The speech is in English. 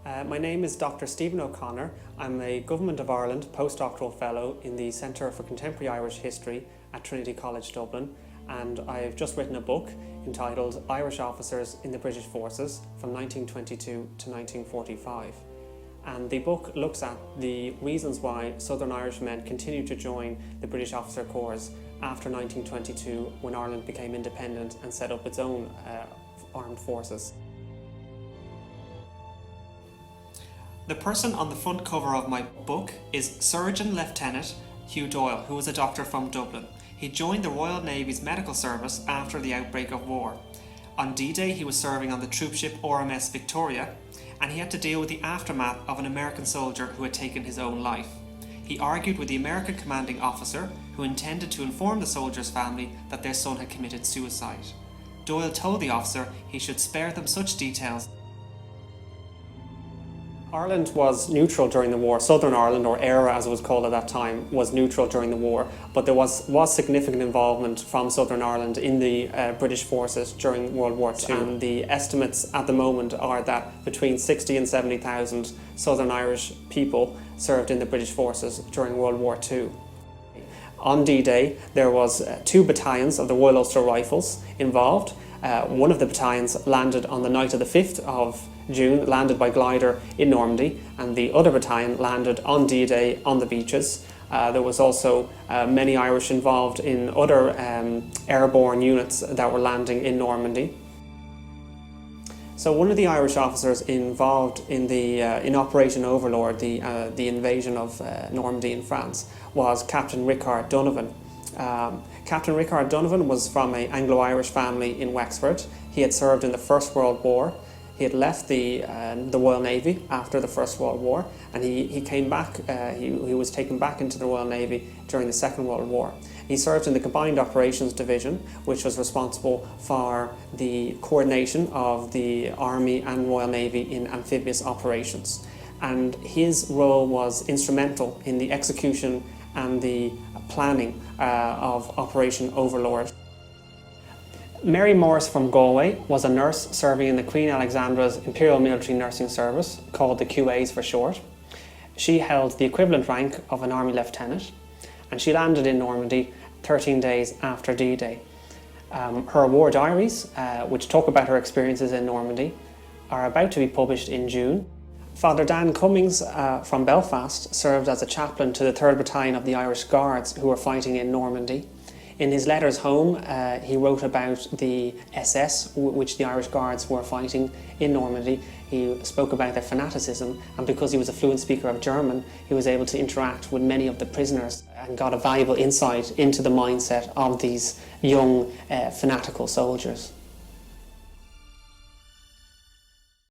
My name is Dr. Stephen O'Connor. I'm a Government of Ireland postdoctoral fellow in the Centre for Contemporary Irish History at Trinity College Dublin, and I've just written a book entitled Irish Officers in the British Forces from 1922 to 1945. And the book looks at the reasons why Southern Irish men continued to join the British Officer Corps after 1922, when Ireland became independent and set up its own armed forces. The person on the front cover of my book is Surgeon Lieutenant Hugh Doyle, who was a doctor from Dublin. He joined the Royal Navy's medical service after the outbreak of war. On D-Day, he was serving on the troopship RMS Victoria, and he had to deal with the aftermath of an American soldier who had taken his own life. He argued with the American commanding officer, who intended to inform the soldier's family that their son had committed suicide. Doyle told the officer he should spare them such details. Ireland was neutral during the war. Southern Ireland, or ERA as it was called at that time, was neutral during the war, but there was significant involvement from Southern Ireland in the British forces during World War II. And the estimates at the moment are that between 60 and 70,000 Southern Irish people served in the British forces during World War II. On D-Day, there was 2 battalions of the Royal Ulster Rifles involved. One of the battalions landed on the night of the 5th of June, landed by glider in Normandy, and the other battalion landed on D-Day on the beaches. There was also many Irish involved in other airborne units that were landing in Normandy. So one of the Irish officers involved in in Operation Overlord, the invasion of Normandy in France, was Captain Richard Donovan. Captain Richard Donovan was from an Anglo-Irish family in Wexford. He had served in the First World War. He had left the Royal Navy after the First World War, and he came back. He was taken back into the Royal Navy during the Second World War. He served in the Combined Operations Division, which was responsible for the coordination of the Army and Royal Navy in amphibious operations. And his role was instrumental in the execution and the planning of Operation Overlord. Mary Morris from Galway was a nurse serving in the Queen Alexandra's Imperial Military Nursing Service, called the QAs for short. She held the equivalent rank of an Army Lieutenant, and she landed in Normandy 13 days after D-Day. Her war diaries, which talk about her experiences in Normandy, are about to be published in June. Father Dan Cummings from Belfast served as a chaplain to the 3rd Battalion of the Irish Guards who were fighting in Normandy. In his letters home, he wrote about the SS, which the Irish Guards were fighting in Normandy. He spoke about their fanaticism, and because he was a fluent speaker of German, he was able to interact with many of the prisoners and got a valuable insight into the mindset of these young fanatical soldiers.